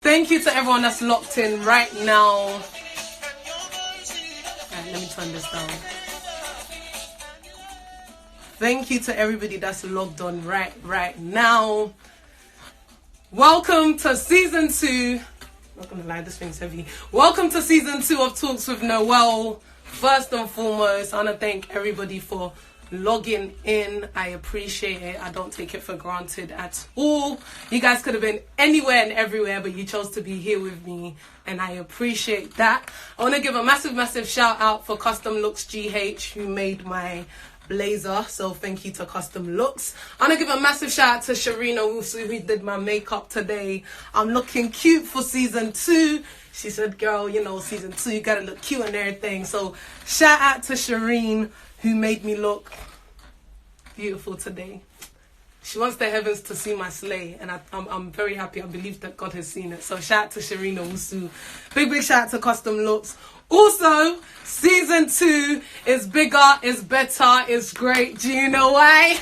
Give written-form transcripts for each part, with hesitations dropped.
Thank you to everyone that's locked in right now. Alright, let me turn this down. Thank you to everybody that's logged on right now. Welcome to season 2. Not gonna lie, this thing's heavy. Welcome to season 2 of Talks with Noelle. First and foremost, I want to thank everybody for logging in. I appreciate it. I don't take it for granted at all. You guys could have been anywhere and everywhere, but you chose to be here with me, and I appreciate that. I want to give a massive shout out for Custom Looks GH, who made my blazer, so thank you to Custom Looks. I want to give a massive shout out to Sharina Wusu, who did my makeup today. I'm looking cute for season 2. She said, girl, you know, season 2 you gotta look cute and everything. So shout out to Shireen, who made me look beautiful today. She wants the heavens to see my slay, and I'm very happy. I believe that God has seen it. So shout out to Sharina Wusu. Big shout out to Custom Looks. Also, season 2 is bigger, is better, is great. Do you know why?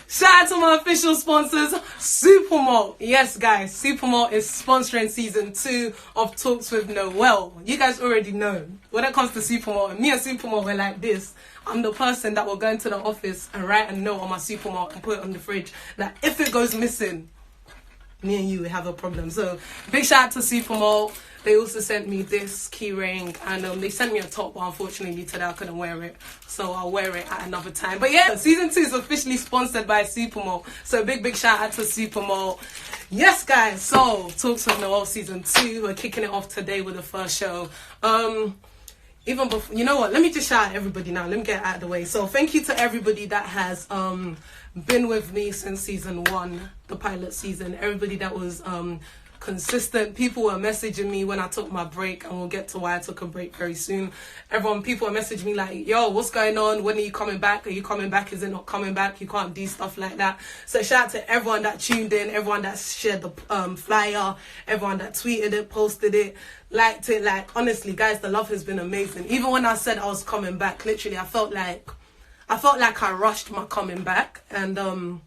Shout out to my official sponsors, Supermalt. Yes, guys, Supermalt is sponsoring season 2 of Talks with Noelle. You guys already know. When it comes to Supermalt, me and Supermalt were like this. I'm the person that will go into the office and write a note on my Supermalt and put it on the fridge. Like, if it goes missing, me and you have a problem. So big shout out to Supermalt. They also sent me this key ring, and they sent me a top, but unfortunately today I couldn't wear it, so I'll wear it at another time. But yeah, season 2 is officially sponsored by Supermalt, so big shout out to Supermalt. Yes, guys, so Talks with Noelle season 2, we're kicking it off today with the first show. Even before, you know what, let me just shout out everybody now. Let me get it out of the way. So thank you to everybody that has been with me since season 1, the pilot season. Everybody that was consistent. People were messaging me when I took my break, and we'll get to why I took a break very soon. People were messaging me like, yo, what's going on? When are you coming back? Are you coming back? Is it not coming back? You can't do stuff like that. So shout out to everyone that tuned in, everyone that shared the flyer, everyone that tweeted it, posted it, liked it. Like, honestly, guys, the love has been amazing. Even when I said I was coming back, literally, I felt like I rushed my coming back, and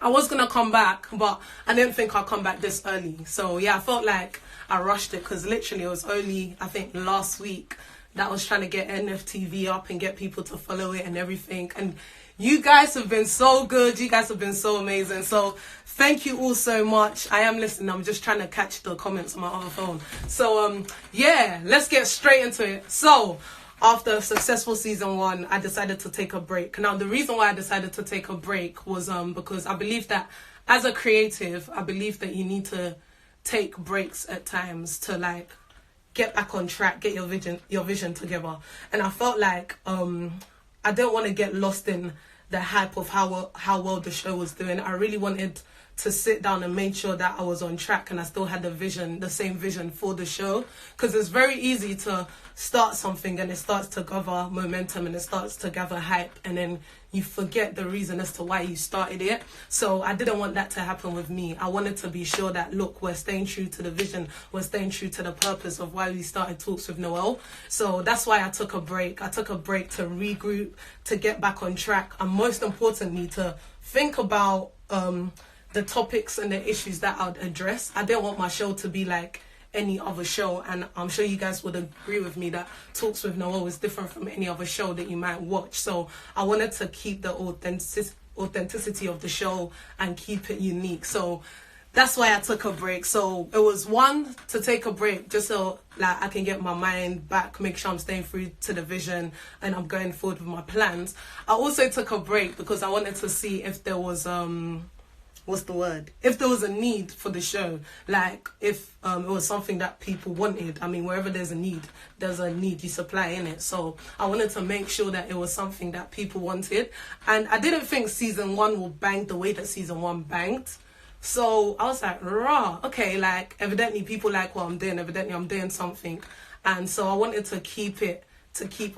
I was going to come back, but I didn't think I'd come back this early. So yeah, I felt like I rushed it, because literally it was only, I think, last week that I was trying to get NFTV up and get people to follow it and everything. And you guys have been so good. You guys have been so amazing. So thank you all so much. I am listening. I'm just trying to catch the comments on my other phone. So yeah, let's get straight into it. So after a successful season 1, I decided to take a break. Now, the reason why I decided to take a break was because I believe that as a creative, I believe that you need to take breaks at times to like get back on track, get your vision together. And I felt like I didn't want to get lost in the hype of how well the show was doing. I really wanted to sit down and make sure that I was on track and I still had the same vision for the show. Because it's very easy to start something and it starts to gather momentum and it starts to gather hype, and then you forget the reason as to why you started it. So I didn't want that to happen with me. I wanted to be sure that, look, we're staying true to the vision, we're staying true to the purpose of why we started Talks with Noelle. So that's why I took a break. I took a break to regroup, to get back on track, and most importantly, to think about the topics and the issues that I'd address. I didn't want my show to be like any other show, and I'm sure you guys would agree with me that Talks with Noelle is different from any other show that you might watch. So I wanted to keep the authenticity of the show and keep it unique. So that's why I took a break. So it was, one, to take a break just so like I can get my mind back, make sure I'm staying true to the vision and I'm going forward with my plans. I also took a break because I wanted to see if there was if there was a need for the show, like if it was something that people wanted. I mean, wherever there's a need you supply in it. So I wanted to make sure that it was something that people wanted, and I didn't think season 1 would bang the way that season 1 banged. So I was like, rah, okay, like evidently people like what I'm doing, evidently I'm doing something. And so I wanted to keep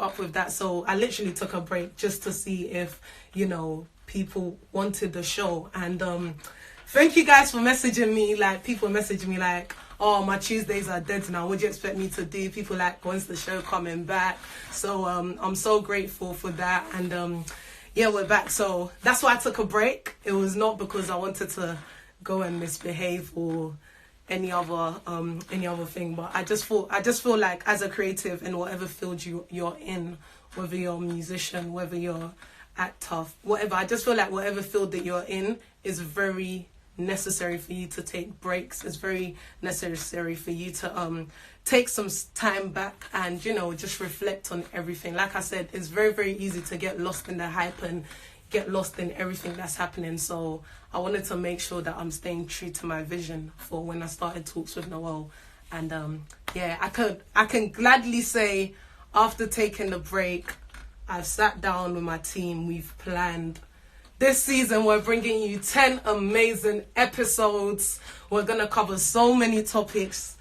up with that. So I literally took a break just to see if, you know, people wanted the show. And thank you guys for messaging me. Like, people messaging me like, oh, my Tuesdays are dead now, what do you expect me to do? People like, when's the show coming back? So I'm so grateful for that. And yeah, we're back. So that's why I took a break. It was not because I wanted to go and misbehave or any other thing. But I just feel like as a creative in whatever field you're in, whether you're a musician, whether you're actor, whatever, I just feel like whatever field that you're in is very necessary for you to take breaks. It's very necessary for you to take some time back and, you know, just reflect on everything. Like I said, it's very, very easy to get lost in the hype and get lost in everything that's happening. So I wanted to make sure that I'm staying true to my vision for when I started Talks with Noelle. And yeah, I can gladly say after taking the break, I've sat down with my team. We've planned. This season, we're bringing you 10 amazing episodes. We're going to cover so many topics.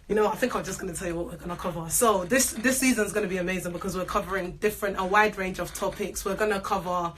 You know, I think I'm just going to tell you what we're going to cover. So this season is going to be amazing because we're covering a wide range of topics. We're going to cover,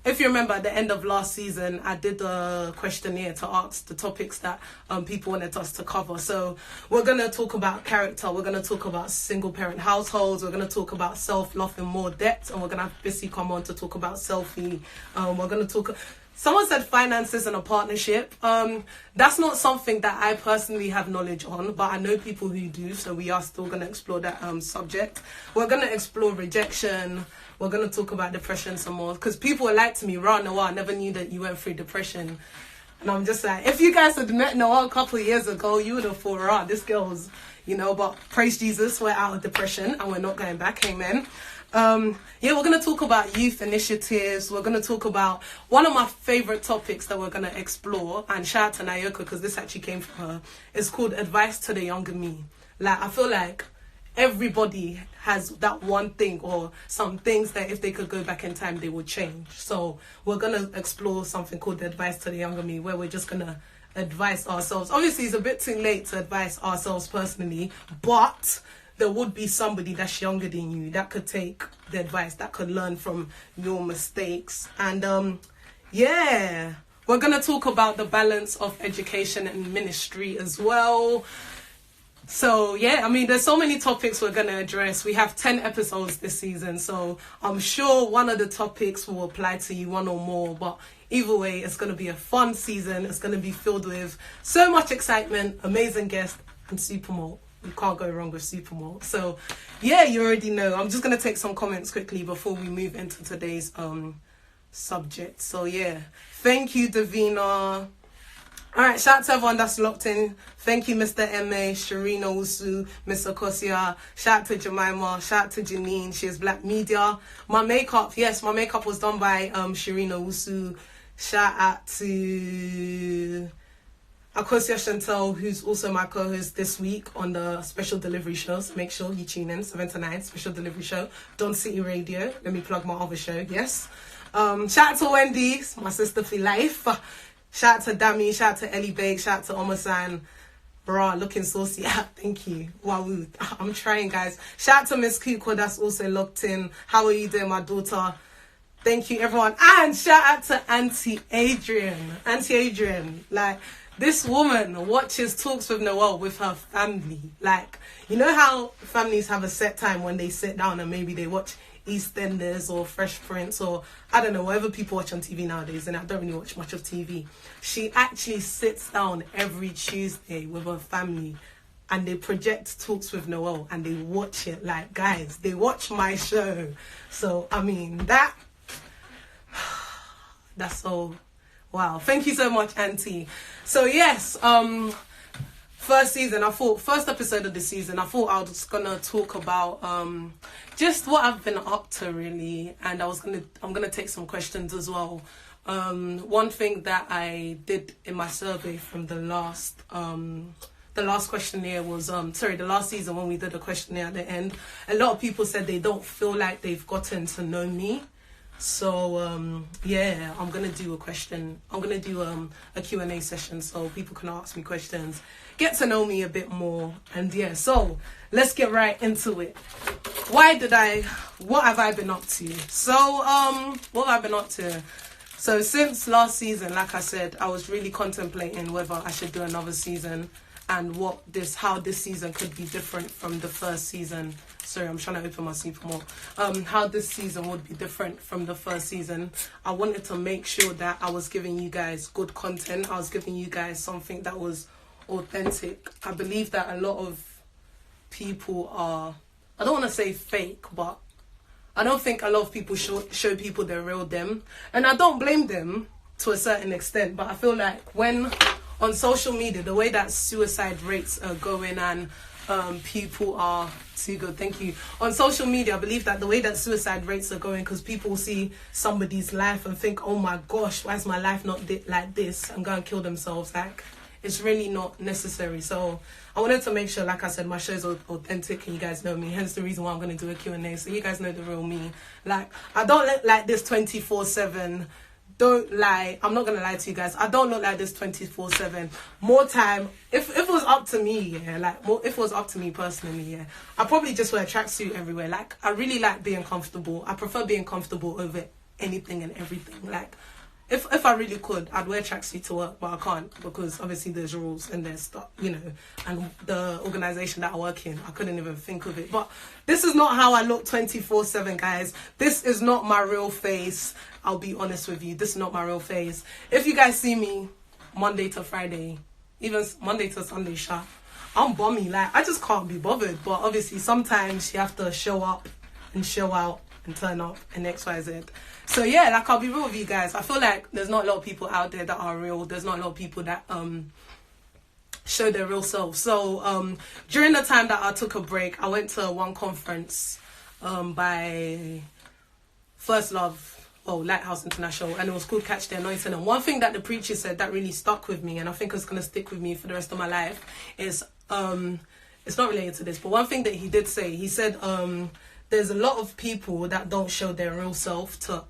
if you remember at the end of last season, I did a questionnaire to ask the topics that people wanted us to cover. So we're going to talk about character. We're going to talk about single parent households. We're going to talk about self-love in more depth. And we're going to have Bissy come on to talk about selfie. We're going to talk... Someone said finances and a partnership. That's not something that I personally have knowledge on, but I know people who do, so we are still going to explore that subject. We're going to explore rejection. We're going to talk about depression some more, because people were like to me, Noelle, I never knew that you went through depression. And I'm just like, if you guys had met Noelle a couple of years ago, you would have thought, this girl's, you know, but praise Jesus, we're out of depression and we're not going back, amen. Yeah, we're going to talk about youth initiatives. We're going to talk about one of my favorite topics that we're going to explore, and shout out to Nayoka because this actually came from her. It's called Advice to the Younger Me. Like, I feel like everybody has that one thing or some things that if they could go back in time, they would change. So we're going to explore something called the Advice to the Younger Me, where we're just going to advise ourselves. Obviously, it's a bit too late to advise ourselves personally, but there would be somebody that's younger than you that could take the advice, that could learn from your mistakes. And yeah, we're going to talk about the balance of education and ministry as well. So yeah, I mean, there's so many topics we're going to address. We have 10 episodes this season, so I'm sure one of the topics will apply to you, one or more. But either way, it's going to be a fun season. It's going to be filled with so much excitement, amazing guests, and Supermalt. You can't go wrong with Supermalt. So yeah, you already know. I'm just going to take some comments quickly before we move into today's subject. So yeah, thank you, Davina. All right, shout out to everyone that's locked in. Thank you, Mr. M.A., Sharina Usu, Mr. Kosia. Shout out to Jemima. Shout out to Janine. She is Black Media. My makeup, yes, my makeup was done by Sharina Usu. Shout out to Akosia Chantel, who's also my co-host this week on the Special Delivery Show. So make sure you tune in, 7 to 9, Special Delivery Show. Don City Radio. Let me plug my other show, yes. Shout out to Wendy, my sister for life. Shout out to Dami, shout out to Ellie Bake, shout out to Omasan. Bra, looking saucy. Thank you. Wow, I'm trying, guys. Shout out to Miss Kuko, that's also locked in. How are you doing, my daughter? Thank you, everyone. And shout out to Auntie Adrian. Auntie Adrian, like, this woman watches Talks with Noelle with her family. Like, you know how families have a set time when they sit down and maybe they watch EastEnders or Fresh Prince or I don't know, whatever people watch on TV nowadays, and I don't really watch much of TV. She actually sits down every Tuesday with her family and they project Talks with Noelle and they watch it. Like, guys, they watch my show. So I mean, that's so wow. Thank you so much, Auntie. So yes, first episode of the season, I thought I was gonna talk about just what I've been up to really, and I'm gonna take some questions as well. One thing that I did in my survey from the last questionnaire was the last season when we did a questionnaire at the end. A lot of people said they don't feel like they've gotten to know me. So yeah, I'm gonna do a Q&A session so people can ask me questions, get to know me a bit more. And yeah, so let's get right into it. What have I been up to? So what have I been up to? So since last season, like I said, I was really contemplating whether I should do another season and how this season could be different from the first season. Sorry, I'm trying to open my Supermalt. How this season would be different from the first season. I wanted to make sure that I was giving you guys good content. I was giving you guys something that was authentic. I believe that a lot of people are, I don't want to say fake, but I don't think a lot of people show people their real them. And I don't blame them to a certain extent, but I feel like when on social media, the way that suicide rates are going and people are too good, thank you. On social media, I believe that the way that suicide rates are going, because people see somebody's life and think, oh my gosh, why is my life not like this, and go and kill themselves. Like, it's really not necessary. So I wanted to make sure, like I said, my show's authentic and you guys know me. Hence the reason why I'm going to do a Q&A, so you guys know the real me. Like, I don't look like this 24/7. Don't lie. I'm not going to lie to you guys. I don't look like this 24/7. More time, if it was up to me, yeah, like, if it was up to me personally, yeah, I probably just wear a tracksuit everywhere. Like, I really like being comfortable. I prefer being comfortable over anything and everything. Like, if I really could, I'd wear tracksuit to work, but I can't, because obviously there's rules and there's stuff, you know, and the organisation that I work in, I couldn't even think of it. But this is not how I look 24/7, guys. This is not my real face. I'll be honest with you. This is not my real face. If you guys see me Monday to Friday, even Monday to Sunday, I'm bummy. Like, I just can't be bothered. But obviously sometimes you have to show up and show out and turn up and XYZ. So yeah, like, I'll be real with you guys. I feel like there's not a lot of people out there that are real. There's not a lot of people that show their real self. So during the time that I took a break, I went to one conference by First Love, Lighthouse International, and it was called Catch the Anointing. And one thing that the preacher said that really stuck with me, and I think it's going to stick with me for the rest of my life, is it's not related to this, but one thing that he did say, he said there's a lot of people that don't show their real self to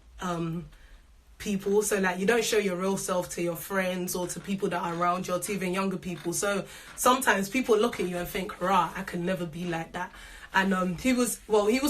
people. So like, you don't show your real self to your friends or to people that are around you, or to even younger people. So sometimes people look at you and think, rah, I can never be like that. And he was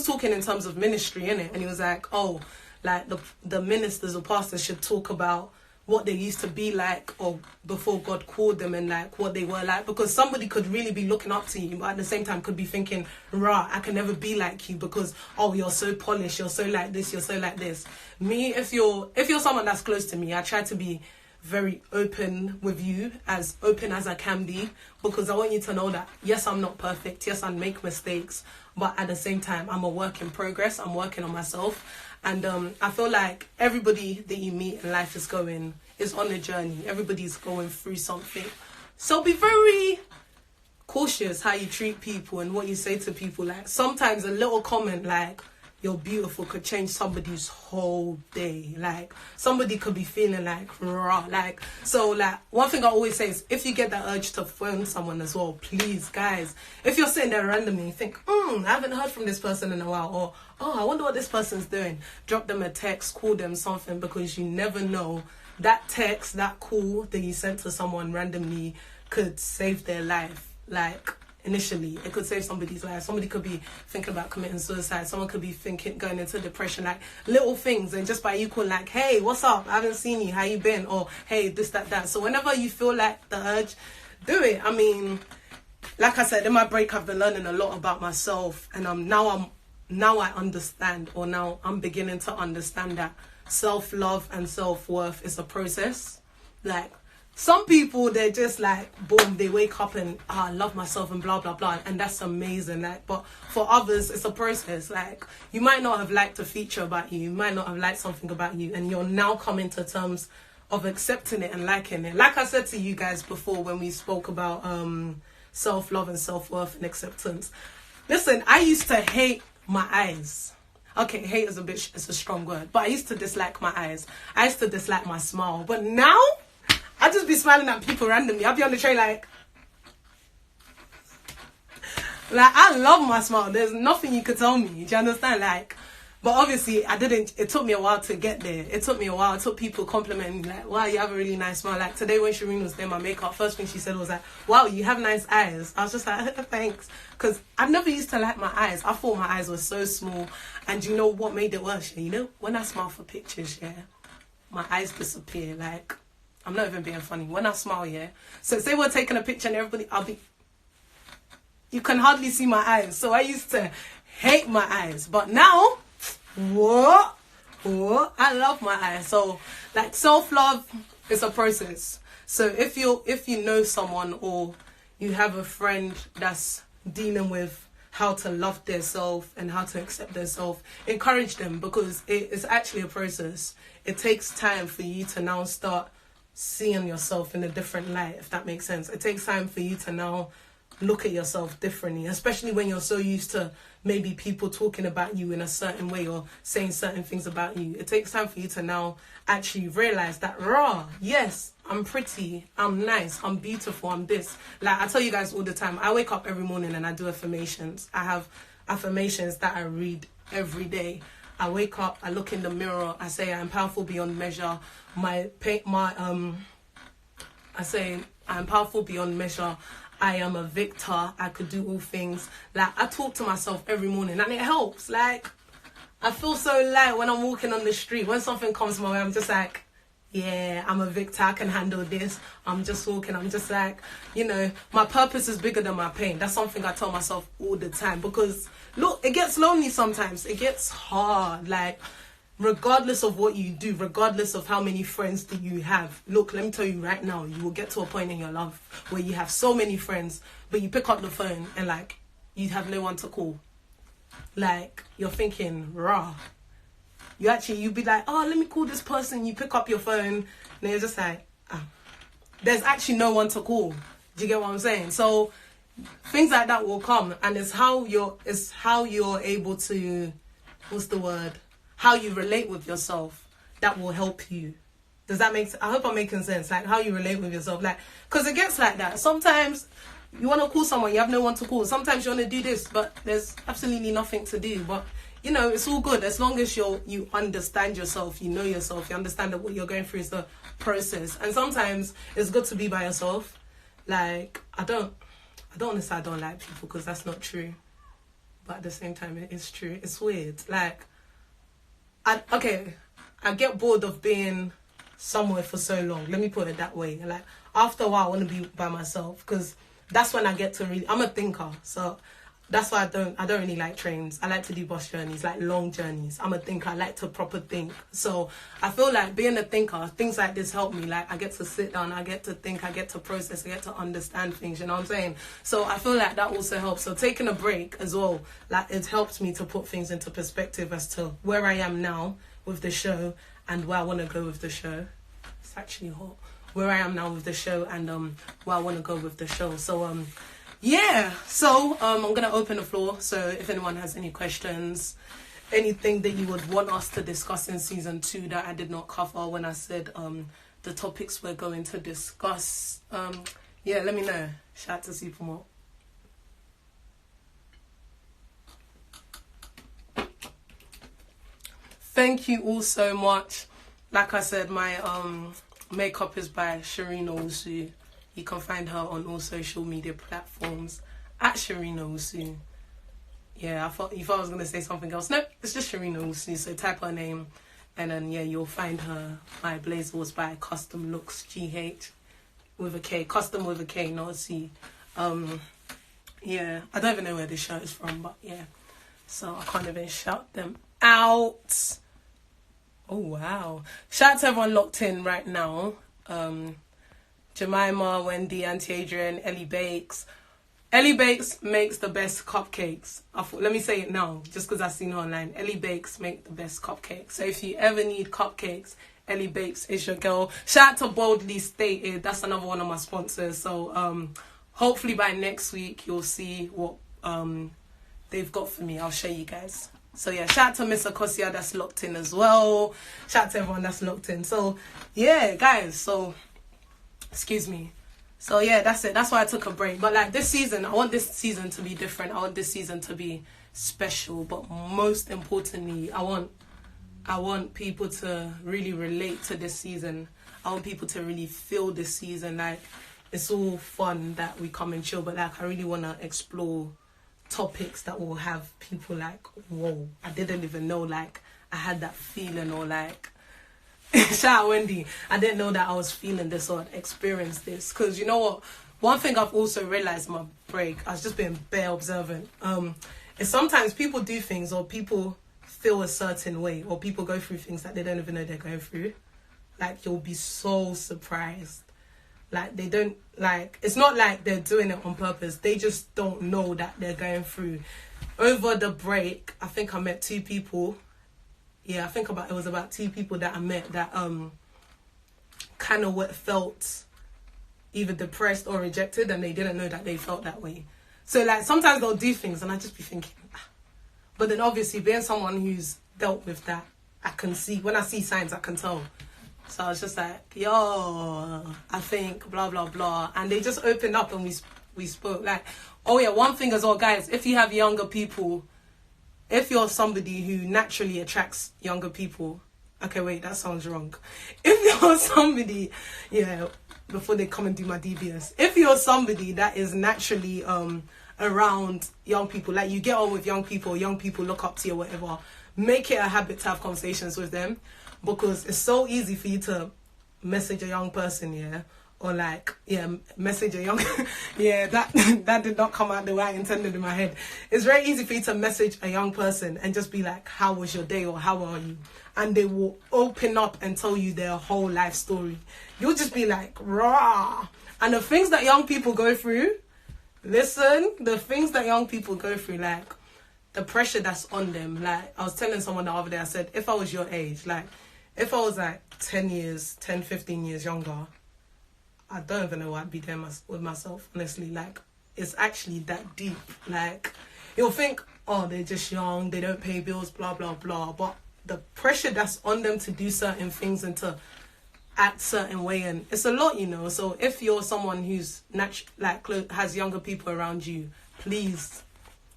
talking in terms of ministry, innit? And he was like, oh, like the ministers or pastors should talk about what they used to be like, or before God called them, and like what they were like, because somebody could really be looking up to you, but at the same time could be thinking, rah, I can never be like you, because you're so polished, you're so like this, you're so like this. Me, if you're someone that's close to me, I try to be very open with you, as open as I can be, because I want you to know that yes, I'm not perfect, yes, I make mistakes, but at the same time, I'm a work in progress. I'm working on myself. And I feel like everybody that you meet in life is on a journey. Everybody's going through something. So be very cautious how you treat people and what you say to people. Like, sometimes a little comment like, you're beautiful, could change somebody's whole day. Like, somebody could be feeling like raw. Like, so like, one thing I always say is, if you get that urge to phone someone as well, please, guys, if you're sitting there randomly, you think, I haven't heard from this person in a while, or I wonder what this person's doing, drop them a text, call them something, because you never know, that text, that call that you sent to someone randomly could save their life. Like, initially, it could save somebody's life. Somebody could be thinking about committing suicide. Someone could be going into depression. Like, little things, and just by you calling, like, hey, what's up? I haven't seen you. How you been? Or hey, this, that. So whenever you feel like the urge, do it. I mean, like I said, in my break, I've been learning a lot about myself, and now I understand, or now I'm beginning to understand that self-love and self-worth is a process. Like, some people, they're just like, boom, they wake up and I love myself and blah, blah, blah. And that's amazing. Like, but for others, it's a process. Like, you might not have liked a feature about you. You might not have liked something about you. And you're now coming to terms of accepting it and liking it. Like I said to you guys before when we spoke about self-love and self-worth and acceptance. Listen, I used to hate my eyes. Okay, hate is a strong word. But I used to dislike my eyes. I used to dislike my smile. But now, I just be smiling at people randomly. I'll be on the train like, I love my smile. There's nothing you could tell me. Do you understand? Like, but obviously it took me a while to get there. It took me a while. It took people complimenting me like, wow, you have a really nice smile. Like, today when Shireen was doing my makeup, first thing she said was like, wow, you have nice eyes. I was just like, thanks. Because I never used to like my eyes. I thought my eyes were so small. And you know what made it worse? You know, when I smile for pictures, yeah, my eyes disappear. Like, I'm not even being funny. When I smile, yeah. So say we're taking a picture and everybody, you can hardly see my eyes. So I used to hate my eyes. But now, I love my eyes. So like, self-love is a process. So if you know someone, or you have a friend that's dealing with how to love themselves and how to accept themselves, encourage them, because it is actually a process. It takes time for you to now start seeing yourself in a different light, if that makes sense. It takes time for you to now look at yourself differently, especially when you're so used to maybe people talking about you in a certain way or saying certain things about you. It takes time for you to now actually realize that, yes, I'm pretty, I'm nice, I'm beautiful, I'm this. Like, I tell you guys all the time, I wake up every morning and I do affirmations. I have affirmations that I read every day. I wake up, I look in the mirror, I say I'm powerful beyond measure. I say I'm powerful beyond measure. I am a victor. I could do all things. Like, I talk to myself every morning and it helps. Like, I feel so light when I'm walking on the street. When something comes my way, I'm just like, yeah, I'm a victor. I can handle this. I'm just walking. I'm just like, my purpose is bigger than my pain. That's something I tell myself all the time, because look, it gets lonely sometimes. It gets hard. Like, regardless of what you do, regardless of how many friends do you have, look, let me tell you right now, you will get to a point in your life where you have so many friends, but you pick up the phone and like, you have no one to call. Like, you're thinking, you'd be like, oh, let me call this person. You pick up your phone and you're just like, there's actually no one to call. Do you get what I'm saying? So things like that will come, and it's how you're able to, how you relate with yourself that will help you. Does that make sense? I hope I'm making sense. Like, how you relate with yourself. Like, because it gets like that. Sometimes you want to call someone, you have no one to call. Sometimes you want to do this, but there's absolutely nothing to do. But, it's all good. As long as you understand yourself, you know yourself, you understand that what you're going through is the process. And sometimes it's good to be by yourself. Like, I don't want to say I don't like people, because that's not true. But at the same time, it is true. It's weird. Like, I get bored of being somewhere for so long. Let me put it that way. Like, after a while, I want to be by myself, because that's when I get to really, I'm a thinker. So that's why I don't really like trains. I like to do bus journeys, like long journeys. I'm a thinker. I like to proper think. So I feel like being a thinker, things like this help me. Like, I get to sit down, I get to think, I get to process, I get to understand things, you know what I'm saying? So I feel like that also helps. So taking a break as well, like, it helps me to put things into perspective as to where I am now with the show and where I want to go with the show. It's actually hot. Where I am now with the show and where I want to go with the show. So yeah, so I'm going to open the floor. So if anyone has any questions, anything that you would want us to discuss in season 2 that I did not cover when I said the topics we're going to discuss, yeah, let me know. Shout out to Supermore. Thank you all so much. Like I said, my makeup is by Sharina Usu. You can find her on all social media platforms at Sharina Usu. Yeah, you thought I was going to say something else. No, it's just Sharina Usu. So type her name and then, yeah, you'll find her. My blazer was by Custom Looks GH with a K. Custom with a K, not a C. Yeah, I don't even know where this shirt is from, but yeah. So I can't even shout them out. Oh, wow. Shout out to everyone locked in right now. Jemima, Wendy, Auntie Adrian, Ellie Bakes. Ellie Bakes makes the best cupcakes. Let me say it now, just because I've seen her online. Ellie Bakes make the best cupcakes. So if you ever need cupcakes, Ellie Bakes is your girl. Shout out to Boldly Stated. That's another one of my sponsors. So hopefully by next week, you'll see what they've got for me. I'll show you guys. So yeah, shout out to Miss Akosia that's locked in as well. Shout out to everyone that's locked in. So yeah, guys, so excuse me. So yeah, that's it. That's why I took a break. But like this season, I want this season to be different. I want this season to be special. But most importantly, I want people to really relate to this season. I want people to really feel this season. Like, it's all fun that we come and chill, but like I really want to explore topics that will have people like, whoa, I didn't even know, like I had that feeling, or like shout out Wendy, I didn't know that I was feeling this or experienced this. Because you know what, one thing I've also realized in my break, I was just being bare observant, is sometimes people do things, or people feel a certain way, or people go through things that they don't even know they're going through. Like, you'll be so surprised. Like, they don't, like, it's not like they're doing it on purpose. They just don't know that they're going through. Over the break, I think I met 2 people. Yeah, I think it was about 2 people that I met that kind of felt either depressed or rejected, and they didn't know that they felt that way. So, like, sometimes they'll do things and I just be thinking, but then obviously being someone who's dealt with that, I can see, when I see signs, I can tell. So I was just like, yo, I think blah blah blah, and they just opened up and we spoke. Like, oh yeah, one thing as well, guys, if you have younger people, if you're somebody who naturally attracts younger people, okay, wait, that sounds wrong. If you're somebody, yeah, before they come and do my DBS, if you're somebody that is naturally around young people, like you get on with young people look up to you or whatever, make it a habit to have conversations with them, because it's so easy for you to message a young person, yeah, or like, yeah, message a young, yeah, that did not come out the way I intended in my head. It's very easy for you to message a young person and just be like, how was your day, or how are you? And they will open up and tell you their whole life story. You'll just be like, rah. And the things that young people go through, listen, the things that young people go through, like, the pressure that's on them. Like, I was telling someone the other day, I said, if I was your age, like, if I was like 10, 15 years younger, I don't even know what I'd be doing with myself, honestly. Like, it's actually that deep. Like, you'll think, oh, they're just young, they don't pay bills, blah, blah, blah. But the pressure that's on them to do certain things and to act certain way, and it's a lot, you know. So if you're someone who's has younger people around you, please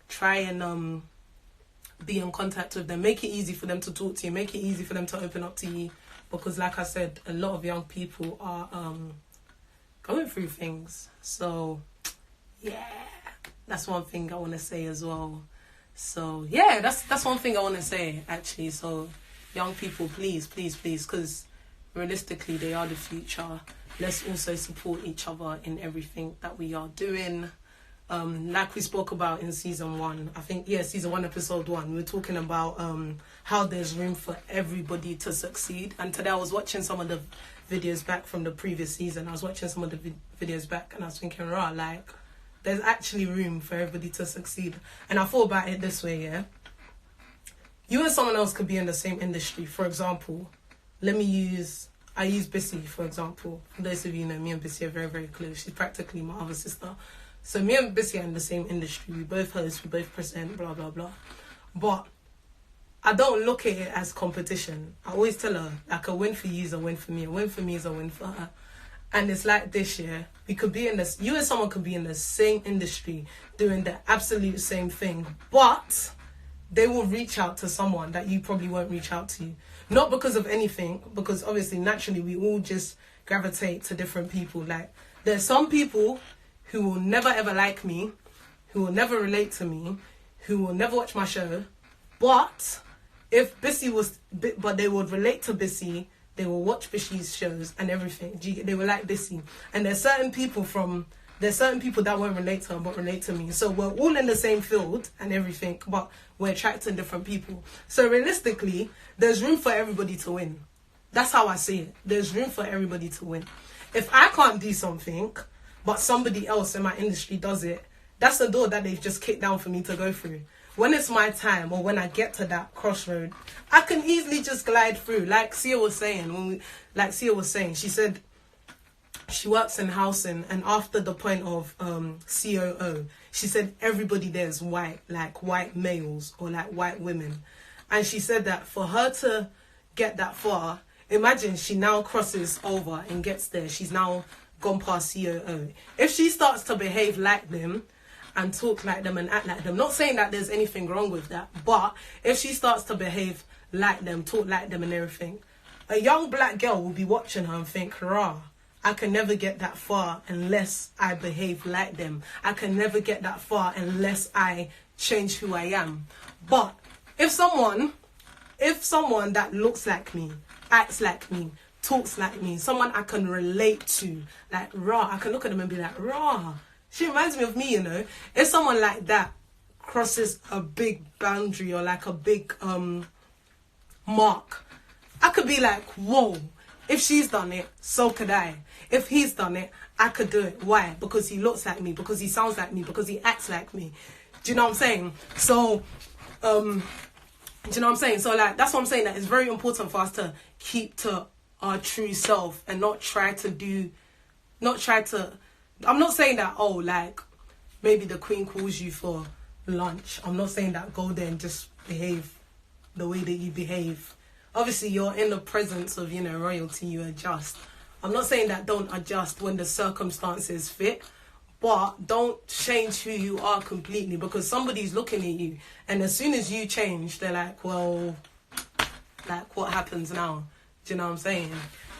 try and be in contact with them. Make it easy for them to talk to you. Make it easy for them to open up to you. Because like I said, a lot of young people are going through things. So, yeah, that's one thing I want to say as well. So, yeah, that's one thing I want to say, actually. So, young people, please, because realistically, they are the future. Let's also support each other in everything that we are doing. Like we spoke about in season 1, I think, yeah, season 1, episode 1, we were talking about how there's room for everybody to succeed. And today I was watching some of the videos back from the previous season. I was watching some of the videos back and I was thinking, rah, like, there's actually room for everybody to succeed. And I thought about it this way, yeah. You and someone else could be in the same industry. For example, I use Bissy, for example. For those of you who know, me and Bissy are very, very close. She's practically my other sister. So me and Bissy are in the same industry. We both host, we both present, blah, blah, blah. But I don't look at it as competition. I always tell her, like, a win for you is a win for me. A win for me is a win for her. And it's like this year. We could be in this, you and someone could be in the same industry doing the absolute same thing. But they will reach out to someone that you probably won't reach out to. Not because of anything, because obviously, naturally, we all just gravitate to different people. Like, there's some people who will never ever like me, who will never relate to me, who will never watch my show. But if Bissy but they would relate to Bissy, they will watch Bissy's shows and everything. They will like Bissy. And there's certain people that won't relate to her but relate to me. So we're all in the same field and everything, but we're attracting different people. So realistically, there's room for everybody to win. That's how I see it. There's room for everybody to win. If I can't do something, but somebody else in my industry does it, that's the door that they've just kicked down for me to go through. When it's my time, or when I get to that crossroad, I can easily just glide through. Like Sia was saying, she said she works in housing, and after the point of COO, she said everybody there is white, like white males or like white women. And she said that for her to get that far, imagine she now crosses over and gets there. She's now gone past COO. If she starts to behave like them and talk like them and act like them, not saying that there's anything wrong with that, but if she starts to behave like them, talk like them and everything, a young black girl will be watching her and think, rah, I can never get that far unless I behave like them. I can never get that far unless I change who I am. But if someone that looks like me, acts like me, talks like me, someone I can relate to, like, rah, I can look at them and be like, rah, she reminds me of me, you know. If someone like that crosses a big boundary or like a big mark, I could be like, whoa, if she's done it, so could I. If he's done it, I could do it. Why? Because he looks like me, because he sounds like me, because he acts like me. Do you know what I'm saying? So, do you know what I'm saying? So, like, that's what I'm saying, that it's very important for us to keep to our true self and not try to, I'm not saying that, oh, like, maybe the queen calls you for lunch. I'm not saying that go there and just behave the way that you behave. Obviously, you're in the presence of, royalty, you adjust. I'm not saying that don't adjust when the circumstances fit, but don't change who you are completely, because somebody's looking at you, and as soon as you change, they're like, well, like, what happens now? Do you know what I'm saying?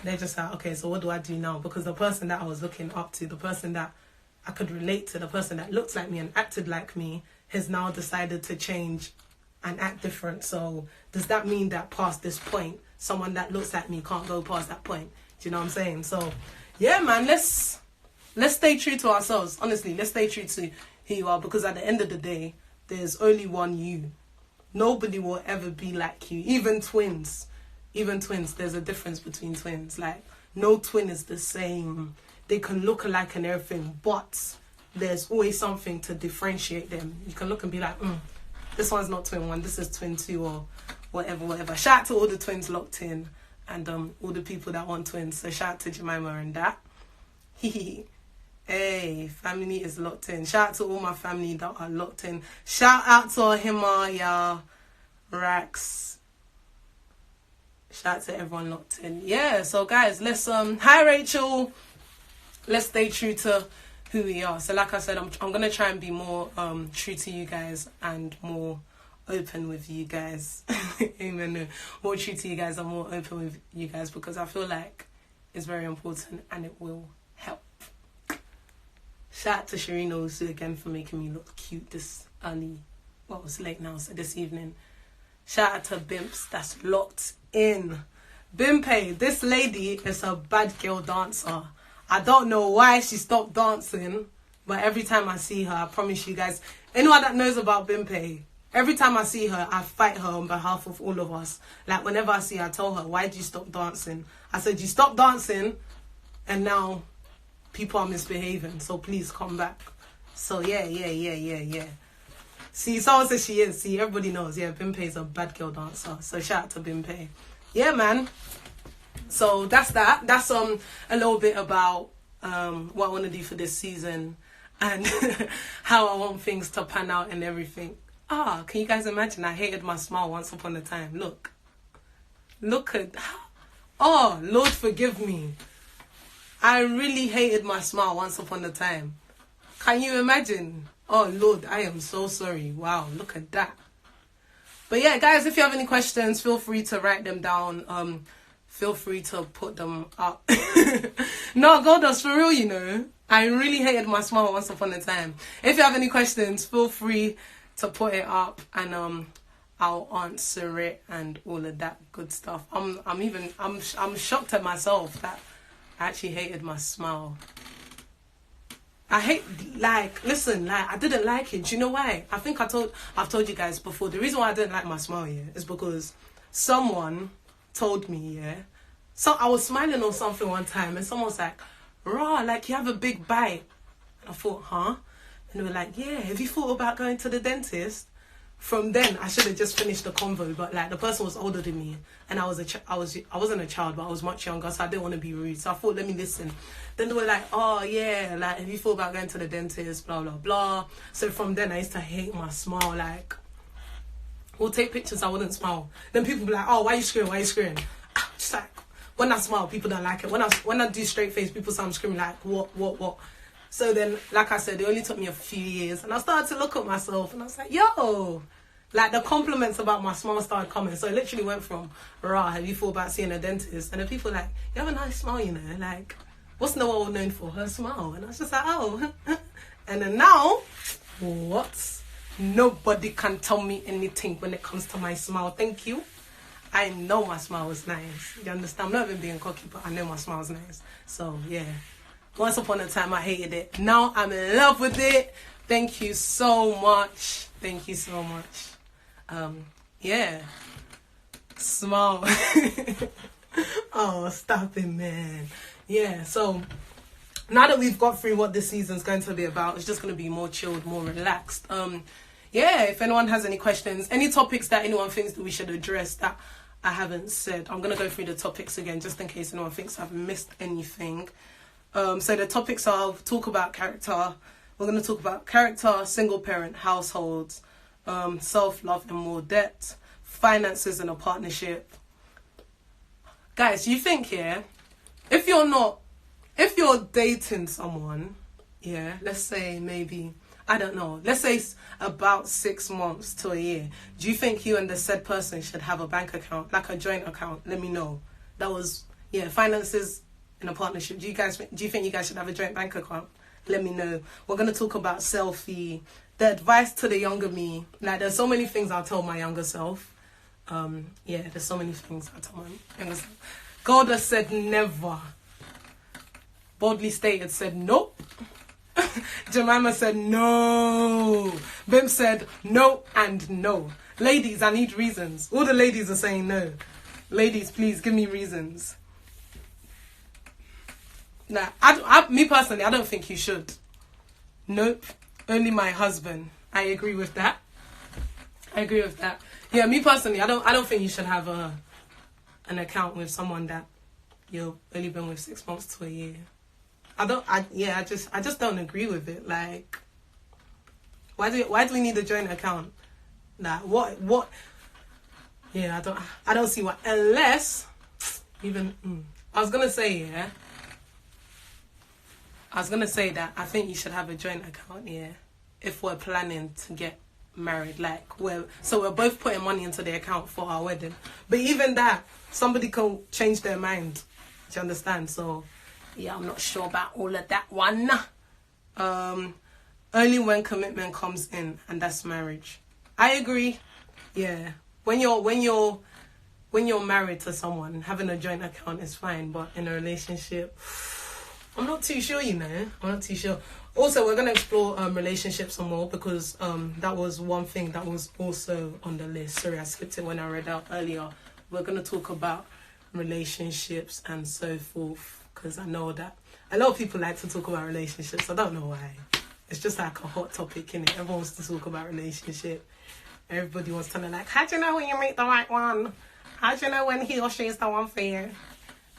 They're just like, okay, so what do I do now? Because the person that I was looking up to, the person that I could relate to, the person that looked like me and acted like me, has now decided to change and act different. So does that mean that past this point, someone that looks like me can't go past that point? Do you know what I'm saying? So, yeah, man, let's stay true to ourselves. Honestly, let's stay true to who you are, because at the end of the day, there's only one you. Nobody will ever be like you. Even twins, there's a difference between twins. Like, no twin is the same. They can look alike and everything, but there's always something to differentiate them. You can look and be like, this one's not twin one, this is twin two, or whatever. Shout out to all the twins locked in, and all the people that want twins. So shout out to Jemima and that. Hey, family is locked in. Shout out to all my family that are locked in. Shout out to Himalaya, Rax. Shout out to everyone locked in. Yeah, so guys, let's hi Rachel. Let's stay true to who we are. So like I said, I'm gonna try and be more true to you guys and more open with you guys. Amen. No. More true to you guys and more open with you guys, because I feel like it's very important and it will help. Shout out to Shireen Owusu again for making me look cute this early. Well, it's late now, so this evening. Shout out to Bimps that's locked in. Bimpe, this lady is a bad girl dancer. I don't know why she stopped dancing, but every time I see her, I promise you guys, anyone that knows about Bimpe, every time I see her, I fight her on behalf of all of us. Like, whenever I see her, I tell her, why did you stop dancing? I said, you stopped dancing, and now people are misbehaving, so please come back. So, yeah. See, someone says she is. See, everybody knows. Yeah, Bimpe is a bad girl dancer. So, shout out to Bimpe. Yeah, man. So, that's that. That's a little bit about what I want to do for this season and how I want things to pan out and everything. Can you guys imagine? I hated my smile once upon a time. Look at... Oh, Lord forgive me. I really hated my smile once upon a time. Can you imagine? Oh, Lord, I am so sorry. Wow, look at that. But yeah, guys, if you have any questions, feel free to write them down. Feel free to put them up. No, Goldust, for real, you know. I really hated my smile once upon a time. If you have any questions, feel free to put it up and I'll answer it and all of that good stuff. I'm shocked at myself that I actually hated my smile. I didn't like it. Do you know why? I think I've told you guys before. The reason why I didn't like my smile, is because someone told me, so I was smiling or something one time, and someone was like, "Raw, like you have a big bite." And I thought, huh? And they were like, "Yeah, have you thought about going to the dentist?" From then, I should have just finished the convo, but like the person was older than me, and I wasn't a child, but I was much younger, so I didn't want to be rude. So I thought, let me listen. Then they were like, "Oh yeah, like have you thought about going to the dentist?" Blah blah blah. So from then, I used to hate my smile. Like, we'll take pictures, I wouldn't smile. Then people be like, "Oh, why you screaming? Why you screaming?" Just like, when I smile, people don't like it. When I do straight face, people say I'm screaming like, what? So then, like I said, it only took me a few years, and I started to look at myself, and I was like, yo, like the compliments about my smile started coming. So it literally went from, "Rah, have you thought about seeing a dentist?" And then people were like, "You have a nice smile, you know, like, what's Noelle known for? Her smile." And I was just like, oh. And then now, what? Nobody can tell me anything when it comes to my smile. Thank you. I know my smile is nice. You understand? I'm not even being cocky, but I know my smile is nice. So, yeah. Once upon a time, I hated it. Now I'm in love with it. Thank you so much. Thank you so much. Yeah. Smile. Oh, stop it, man. Yeah, so now that we've got through what this season's going to be about, it's just going to be more chilled, more relaxed. Yeah, if anyone has any questions, any topics that anyone thinks that we should address that I haven't said, I'm going to go through the topics again just in case anyone thinks I've missed anything. So the topics are talk about character. We're going to talk about character, single parent households, self-love and more debt, finances in a partnership. Guys, you think here, if you're dating someone, yeah, let's say maybe, I don't know, let's say it's about 6 months to a year, do you think you and the said person should have a bank account, like a joint account? Let me know. That was, yeah, finances in a partnership. Do you think you guys should have a joint bank account? Let me know. We're going to talk about selfie, the advice to the younger me. Like, there's so many things I'll tell my younger self. Yeah, there's so many things I'll tell my younger self. God has said never. Boldly stated, said nope. Jemima said no. Bim said no and no. Ladies, I need reasons. All the ladies are saying no. Ladies, please give me reasons. Nah, me personally, I don't think you should. Nope. Only my husband. I agree with that. Yeah, me personally, I don't think you should have an account with someone that you've only been with 6 months to a year. I just don't agree with it. Like, why do we need a joint account? Nah, what? Yeah, I don't see why. Unless, even, I was gonna say that I think you should have a joint account, yeah, if we're planning to get married, like we're both putting money into the account for our wedding. But even that, somebody can change their mind. Do you understand? So yeah, I'm not sure about all of that one. Only when commitment comes in, and that's marriage. I agree. Yeah, when you're married to someone, having a joint account is fine, but in a relationship, I'm not too sure, you know. I'm not too sure. Also, we're going to explore relationships some more because that was one thing that was also on the list. Sorry, I skipped it when I read out earlier. We're going to talk about relationships and so forth because I know that a lot of people like to talk about relationships. I don't know why. It's just like a hot topic, innit? Everyone wants to talk about relationship. Everybody wants to know, like, how do you know when you meet the right one? How do you know when he or she is the one for you?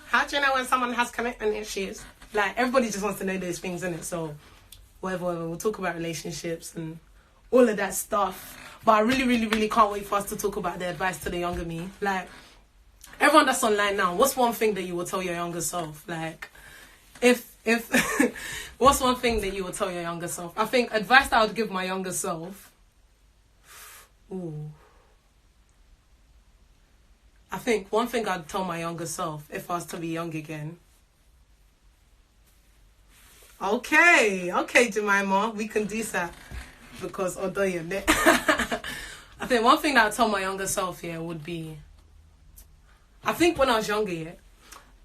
How do you know when someone has commitment issues? Like, everybody just wants to know those things, innit? So, whatever, we'll talk about relationships and all of that stuff. But I really, really, really can't wait for us to talk about the advice to the younger me. Like, everyone that's online now, what's one thing that you will tell your younger self? Like, if what's one thing that you will tell your younger self? I think advice that I would give my younger self. Ooh. I think one thing I'd tell my younger self if I was to be young again. Okay, Jemima, we can do that because although you're there. I think one thing that I'd tell my younger self here would be, I think when I was younger, yeah,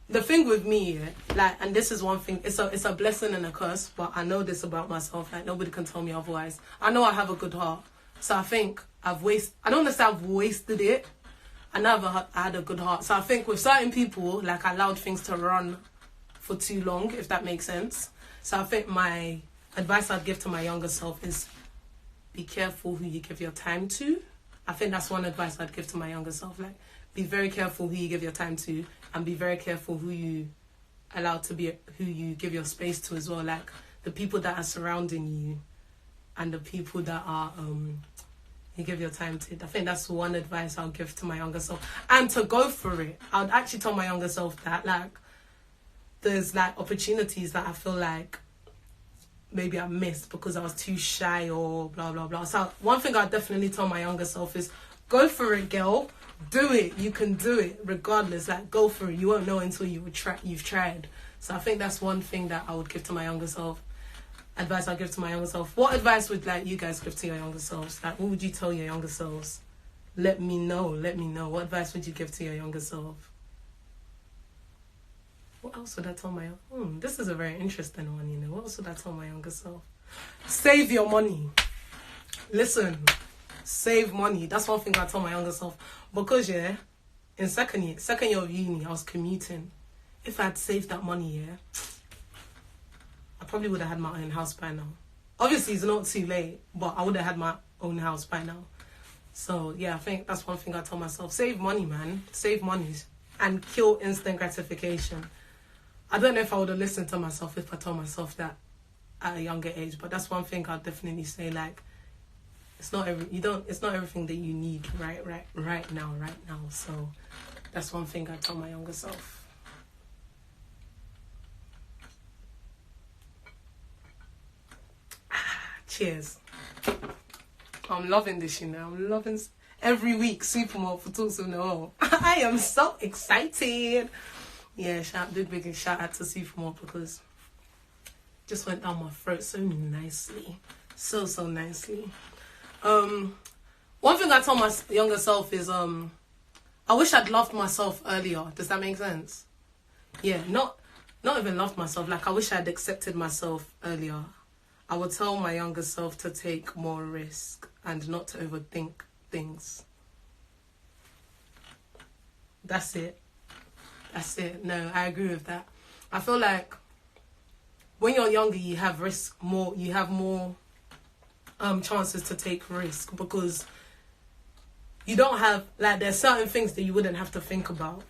the thing with me, yeah, like, and this is one thing, it's a blessing and a curse, but I know this about myself, like, nobody can tell me otherwise. I know I have a good heart, so I think I don't want to say I've wasted it. I never had a good heart, so I think with certain people, like, I allowed things to run for too long, if that makes sense. So I think my advice I'd give to my younger self is be careful who you give your time to. I think that's one advice I'd give to my younger self, like, be very careful who you give your time to, and be very careful who you allow to be, who you give your space to as well. Like, the people that are surrounding you and the people that are you give your time to. I think that's one advice I'll give to my younger self. And to go for it. I would actually tell my younger self that, like, there's, like, opportunities that I feel like maybe I missed because I was too shy or blah, blah, blah. So one thing I'd definitely tell my younger self is go for it, girl. Do it. You can do it regardless. Like, go for it. You won't know until you've tried. So I think that's one thing that I would give to my younger self. Advice I'd give to my younger self. What advice would, like, you guys give to your younger selves? Like, what would you tell your younger selves? Let me know. What advice would you give to your younger self? What else would I tell my... this is a very interesting one, you know. What else would I tell my younger self? Save your money. Listen, save money. That's one thing I tell my younger self. Because, yeah, in second year of uni, I was commuting. If I'd saved that money, yeah, probably would have had my own house by now. Obviously, it's not too late, but I would have had my own house by now. So, yeah, I think that's one thing I tell myself. Save money, man. Save money. And kill instant gratification. I don't know if I would have listened to myself if I told myself that at a younger age, but that's one thing I'd definitely say, like, it's not everything that you need right now. So that's one thing I tell my younger self. Cheers. I'm loving this, you know. I'm loving every week Supermom for Talks with Noelle. I am so excited. Yeah, big shout out to Supermom because just went down my throat so nicely. So nicely. One thing I told my younger self is I wish I'd loved myself earlier. Does that make sense? Yeah, not even loved myself. Like, I wish I'd accepted myself earlier. I would tell my younger self to take more risk and not to overthink things. That's it. No, I agree with that. I feel like when you're younger, you have more chances to take risk because you don't have, like, there's certain things that you wouldn't have to think about.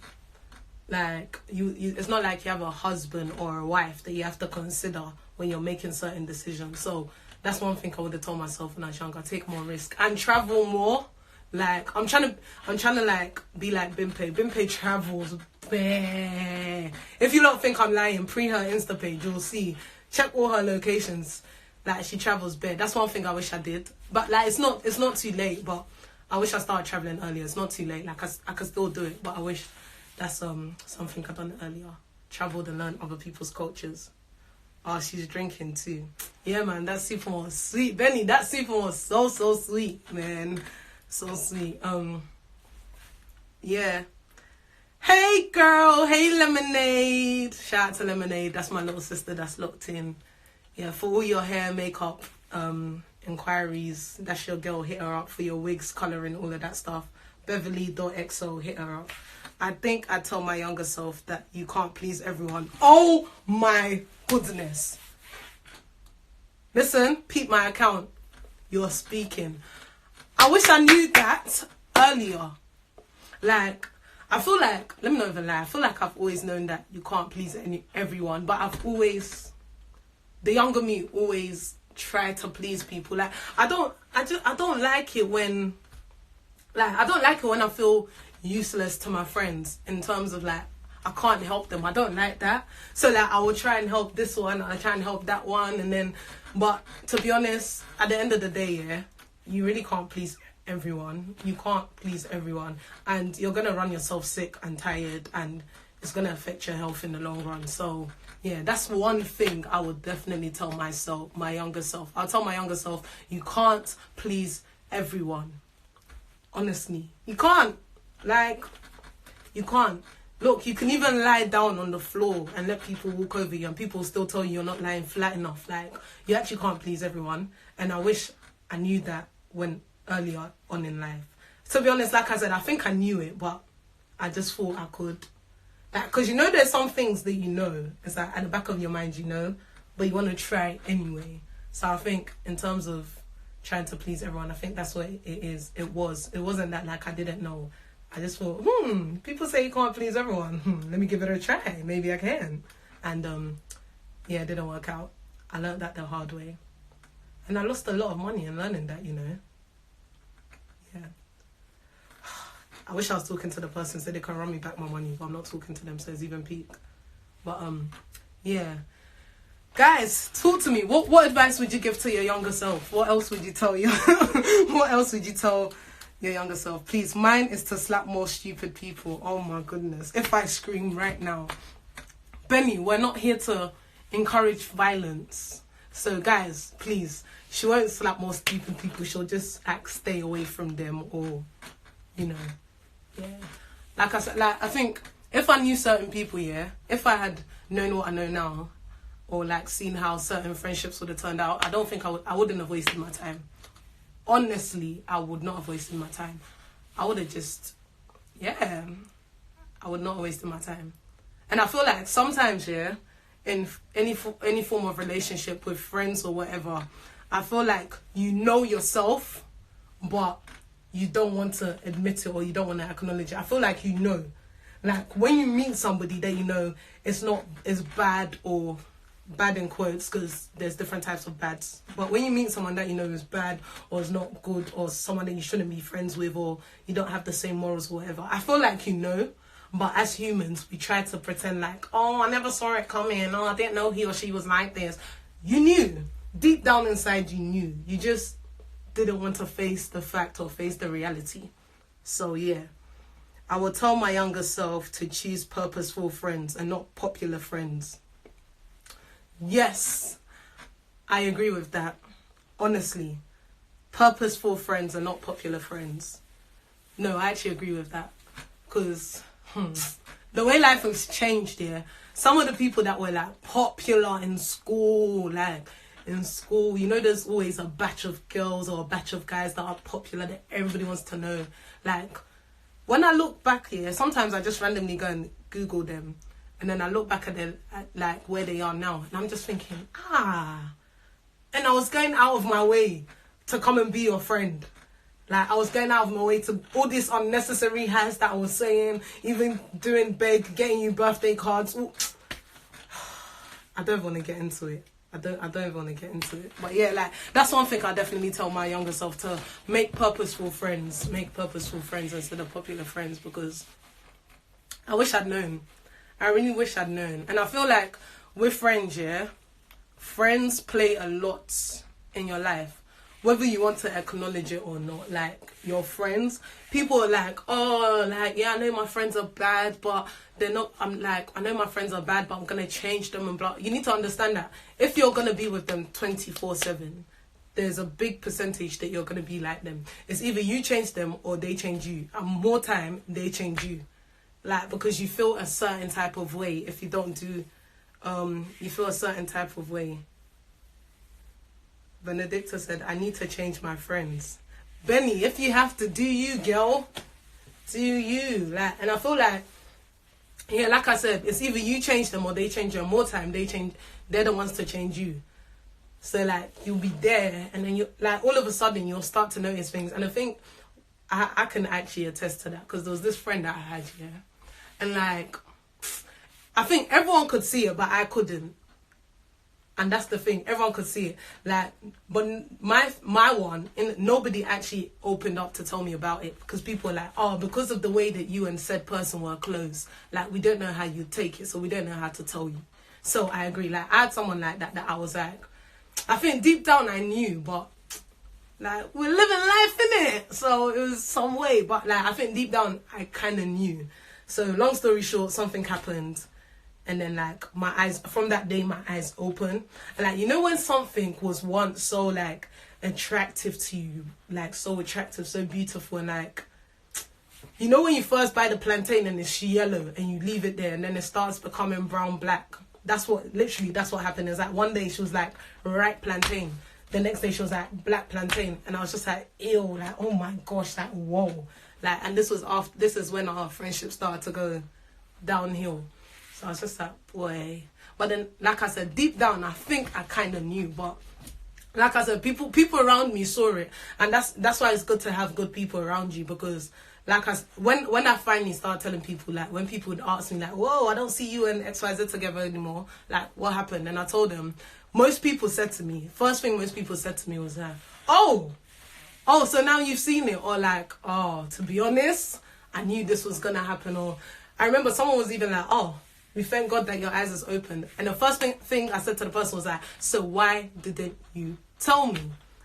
Like, it's not like you have a husband or a wife that you have to consider when you're making certain decisions. So that's one thing I would have told myself when I was younger. Take more risk and travel more. Like, I'm trying to like be like Bimpe. Bimpe travels bare. If you don't think I'm lying, pre her Insta page, you'll see. Check all her locations. Like, she travels bare. That's one thing I wish I did. But like, it's not too late. But I wish I started traveling earlier. It's not too late. Like, I could still do it. But I wish that's something I've done earlier. Traveled and learned other people's cultures. Oh, she's drinking too. Yeah, man, that Supermom was sweet. Benny, that Supermom was so sweet, man. So sweet. Yeah. Hey, girl. Hey, Lemonade. Shout out to Lemonade. That's my little sister that's locked in. Yeah, for all your hair, makeup, inquiries, that's your girl. Hit her up for your wigs, colouring, all of that stuff. Beverly.xo, hit her up. I think I tell my younger self that you can't please everyone. Oh my goodness. Listen, peep my account. You're speaking. I wish I knew that earlier. Like, I feel like, let me not even lie, I feel like I've always known that you can't please everyone, but I've always, the younger me always try to please people. Like, I don't like it when, like, I don't like it when I feel useless to my friends in terms of, like, I can't help them. I don't like that. So, like, I will try and help this one, I try and help that one, and then, but to be honest, at the end of the day, yeah, you really can't please everyone. You can't please everyone, and you're gonna run yourself sick and tired, and it's gonna affect your health in the long run. So yeah, that's one thing I would definitely tell myself, my younger self. I'll tell my younger self, you can't please everyone. Honestly, you can't. Like, you can't. Look, you can even lie down on the floor and let people walk over you, and people still tell you you're not lying flat enough. Like, you actually can't please everyone, and I wish I knew that when earlier on in life. To be honest, like I said, I think I knew it, but I just thought I could. Like, because you know there's some things that you know, it's like at the back of your mind you know, but you want to try anyway. So I think in terms of trying to please everyone, I think that's what it is. It wasn't that, like, I didn't know. I just thought, people say you can't please everyone. Let me give it a try. Maybe I can. And yeah, it didn't work out. I learned that the hard way. And I lost a lot of money in learning that, you know. Yeah. I wish I was talking to the person so they can run me back my money, but I'm not talking to them, so it's even peak. But yeah. Guys, talk to me. What advice would you give to your younger self? What else would you tell your what else would you tell your younger self? Please, mine is to slap more stupid people. Oh my goodness. If I scream right now. Benny, we're not here to encourage violence. So guys, please, she won't slap more stupid people. She'll just, like, stay away from them, or, you know, yeah. Like I said, like, I think if I knew certain people, yeah, if I had known what I know now, or, like, seen how certain friendships would have turned out, I don't think I wouldn't have wasted my time. Honestly, I would not have wasted my time. I would have just, yeah, I would not have wasted my time. And I feel like sometimes, yeah, in any form of relationship with friends or whatever, I feel like you know yourself, but you don't want to admit it or you don't want to acknowledge it. I feel like you know. Like, when you meet somebody that you know it's not as bad, or bad in quotes, because there's different types of bads. But when you meet someone that you know is bad or is not good, or someone that you shouldn't be friends with, or you don't have the same morals or whatever, I feel like you know. But as humans, we try to pretend like, oh, I never saw it coming. Oh, I didn't know he or she was like this. You knew. Deep down inside, you knew. You just didn't want to face the fact or face the reality. So, yeah. I will tell my younger self to choose purposeful friends and not popular friends. Yes, I agree with that. Honestly, purposeful friends and not popular friends. No, I actually agree with that. Because the way life has changed here, some of the people that were like popular in school, you know, there's always a batch of girls or a batch of guys that are popular that everybody wants to know. Like, when I look back here, sometimes I just randomly go and Google them. And then I look back at like where they are now. And I'm just thinking, And I was going out of my way to come and be your friend. Like, I was going out of my way to all these unnecessary hats that I was saying, even doing beg, getting you birthday cards. Ooh. I don't want to get into it. I don't even want to get into it. But yeah, like, that's one thing I definitely tell my younger self, to make purposeful friends. Make purposeful friends instead of popular friends, because I wish I'd known. I really wish I'd known. And I feel like with friends, yeah, friends play a lot in your life. Whether you want to acknowledge it or not, like, your friends, people are like, oh, like, yeah, I know my friends are bad, but they're not, I'm like, I know my friends are bad, but I'm going to change them and blah. You need to understand that if you're going to be with them 24/7, there's a big percentage that you're going to be like them. It's either you change them or they change you. And more time, they change you. Like, because you feel a certain type of way if you don't do, you feel a certain type of way. Benedicta said, I need to change my friends. Benny, if you have to, do you, girl. Do you. Like, and I feel like, yeah, like I said, it's either you change them or they change you. More time, they're the ones to change you. So, like, you'll be there, and then you, like, all of a sudden, you'll start to notice things. And I think I can actually attest to that, because there was this friend that I had, yeah. And, like, I think everyone could see it, but I couldn't. And that's the thing, everyone could see it. Like, but my one, nobody actually opened up to tell me about it, because people were like, oh, because of the way that you and said person were close, like, we don't know how you take it, so we don't know how to tell you. So I agree. Like, I had someone like that I was like, I think deep down I knew, but like, we're living life, innit? So it was some way, but like, I think deep down I kind of knew. So long story short, something happened. And then, like, my eyes, from that day, my eyes open. And, like, you know when something was once so, like, attractive to you, like, so attractive, so beautiful, and, like, you know when you first buy the plantain and it's yellow and you leave it there and then it starts becoming brown, black? That's what happened. Is like, one day she was like, ripe plantain. The next day she was like, black plantain. And I was just like, ew, like, oh my gosh, like, whoa. Like, and this is when our friendship started to go downhill. So I was just like, boy. But then, like I said, deep down, I think I kind of knew. But like I said, people around me saw it. And that's why it's good to have good people around you. Because, like when I finally started telling people, like, when people would ask me, like, whoa, I don't see you and XYZ together anymore. Like, what happened? And I told them, first thing most people said to me was like, oh, so now you've seen it. Or like, oh, to be honest, I knew this was going to happen. Or I remember someone was even like, oh, we thank God that your eyes is open. And the first thing I said to the person was like, so why didn't you tell me?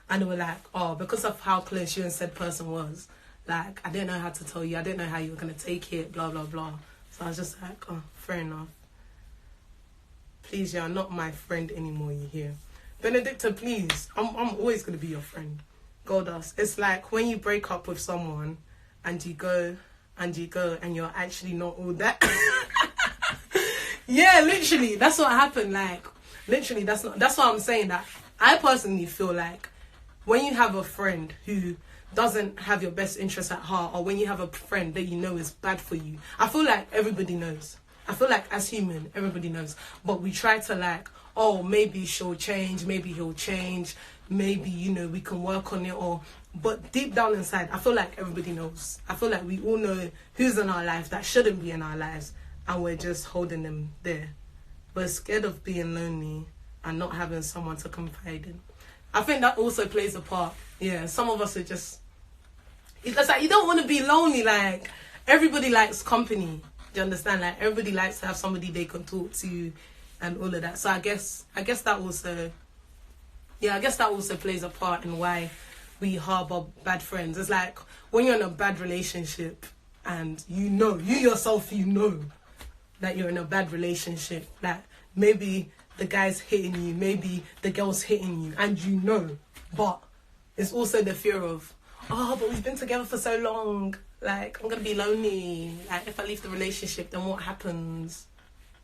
And they were like, oh, because of how close you and said person was. Like, I didn't know how to tell you. I didn't know how you were going to take it, blah, blah, blah. So I was just like, oh, fair enough. Please, you're not my friend anymore, you hear? Benedicta, please. I'm always going to be your friend. Goldust. It's like when you break up with someone and you go and you're actually not all that. Yeah, literally, that's what happened. Like, literally, that's what I'm saying. That I personally feel like when you have a friend who doesn't have your best interest at heart, or when you have a friend that you know is bad for you, I feel like everybody knows. I feel like as human, everybody knows, but we try to like, oh, maybe she'll change, maybe he'll change, maybe, you know, we can work on it, but deep down inside, I feel like everybody knows. I feel like we all know who's in our lives that shouldn't be in our lives, and we're just holding them there. We're scared of being lonely and not having someone to confide in. I think that also plays a part. Yeah, some of us are just, it's like you don't want to be lonely. Like, everybody likes company. Do you understand? Like, everybody likes to have somebody they can talk to and all of that. So I guess that also, yeah, I guess that also plays a part in why we harbor bad friends. It's like when you're in a bad relationship and you yourself know that you're in a bad relationship, like maybe the guy's hitting you, maybe the girl's hitting you, and you know, but it's also the fear of, oh, but we've been together for so long, like, I'm gonna be lonely, like, if I leave the relationship, then what happens?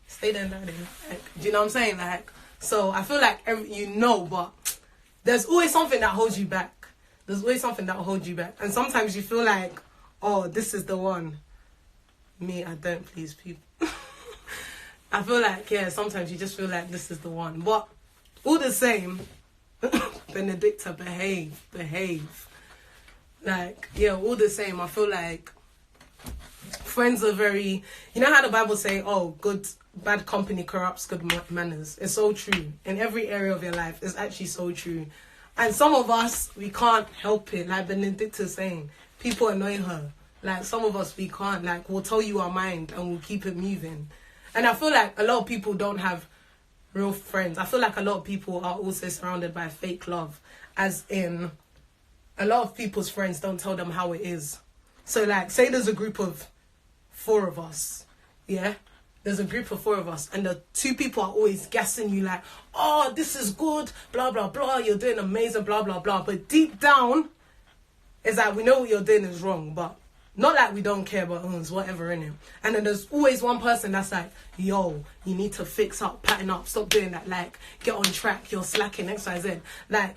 Stay there and die there. Like, do you know what I'm saying? Like, so I feel like but there's always something that holds you back. There's always something that will hold you back. And sometimes you feel like, oh, this is the one. Me, I don't please people. I feel like, yeah, sometimes you just feel like this is the one. But all the same, Benedicta, behave. Like, yeah, all the same, I feel like friends are very, you know how the Bible say, oh, bad company corrupts good manners. It's so true. In every area of your life, it's actually so true. And some of us, we can't help it. Like Benedicta's saying, people annoy her. Like, some of us, we can't. Like, we'll tell you our mind and we'll keep it moving. And I feel like a lot of people don't have real friends. I feel like a lot of people are also surrounded by fake love. As in, a lot of people's friends don't tell them how it is. So, like, say there's a group of 4 of us. Yeah? There's a group of 4 of us. And the 2 people are always guessing you like, oh, this is good, blah, blah, blah. You're doing amazing, blah, blah, blah. But deep down, it's like, we know what you're doing is wrong, but not like we don't care about us, whatever, innit? And then there's always one person that's like, yo, you need to fix up, pattern up, stop doing that, like, get on track, you're slacking, X, Y, Z. Like,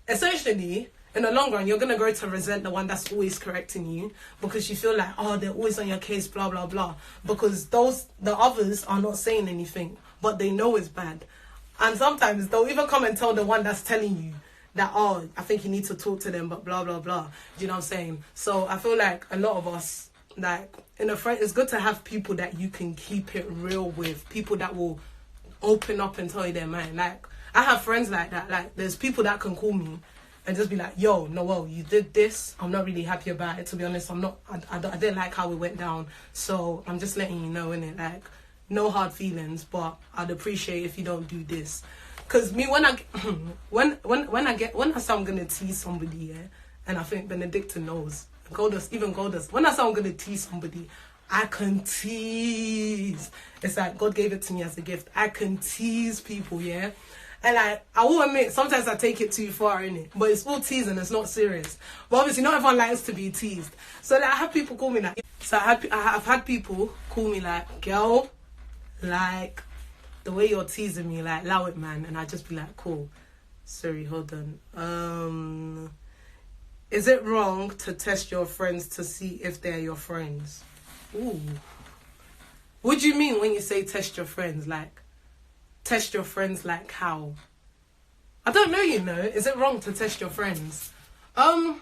essentially, in the long run, you're going to grow to resent the one that's always correcting you because you feel like, oh, they're always on your case, blah, blah, blah. Because the others are not saying anything, but they know it's bad. And sometimes they'll even come and tell the one that's telling you that, oh, I think you need to talk to them, but blah, blah, blah. Do you know what I'm saying? So I feel like a lot of us, like, in a friend, it's good to have people that you can keep it real with, people that will open up and tell you their mind. Like, I have friends like that. Like, there's people that can call me and just be like, yo, Noelle, you did this. I'm not really happy about it, to be honest. I didn't like how it went down. So I'm just letting you know, innit? Like, no hard feelings, but I'd appreciate if you don't do this. Because me, when I say I'm going to tease somebody, yeah, and I think Benedicta knows, even Goldust, when I say I'm going to tease somebody, I can tease. It's like God gave it to me as a gift. I can tease people, yeah. And like, I will admit, sometimes I take it too far, innit? But it's all teasing, it's not serious. But obviously, not everyone likes to be teased. So like, I have people call me like, I've had people call me like, girl, like, the way you're teasing me, like, allow it, man. And I just be like, cool. Sorry, hold on. Is it wrong to test your friends to see if they're your friends? Ooh. What do you mean when you say test your friends? Like, test your friends like how? I don't know, you know. Is it wrong to test your friends? I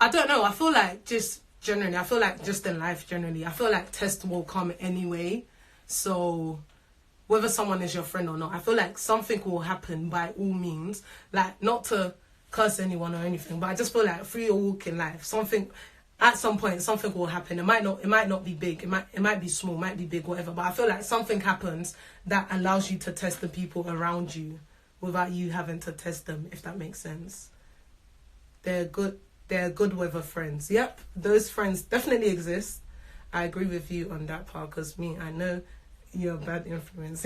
don't know. I feel like just generally, I feel like just in life generally, I feel like tests will come anyway. So whether someone is your friend or not, I feel like something will happen by all means. Like, not to curse anyone or anything, but I just feel like through your walk in life, at some point, something will happen. It might not be big. It might be small, might be big, whatever. But I feel like something happens that allows you to test the people around you without you having to test them, if that makes sense. They're good weather friends. Yep, those friends definitely exist. I agree with you on that part, because I know you're a bad influence.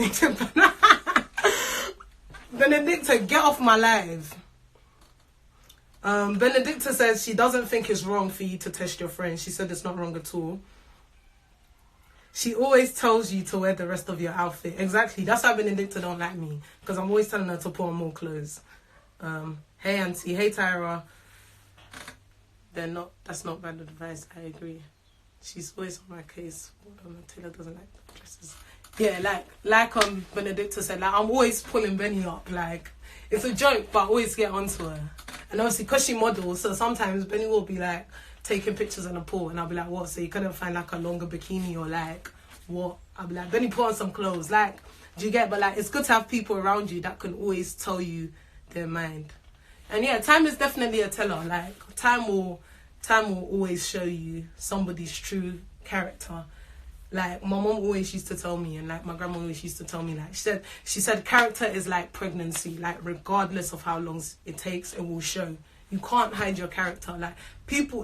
Benedicta, get off my live. Benedicta says she doesn't think it's wrong for you to test your friends. She said it's not wrong at all. She always tells you to wear the rest of your outfit. Exactly. That's why Benedicta don't like me, because I'm always telling her to put on more clothes. Hey, Auntie. Hey, Tyra. That's not bad advice. I agree. She's always on my case. Taylor doesn't like the dresses. Yeah, like Benedicta said, like I'm always pulling Benny up. Like it's a joke, but I always get onto her. And obviously, because she models, so sometimes Benny will be like taking pictures in a pool, and I'll be like, what? So you couldn't find like a longer bikini or like what? I'll be like, Benny, put on some clothes. Like, do you get? But like, it's good to have people around you that can always tell you their mind. And yeah, time is definitely a teller. Like time will always show you somebody's true character. Like my mom always used to tell me, and like my grandma always used to tell me, like she said character is like pregnancy. Like regardless of how long it takes, it will show. You can't hide your character. Like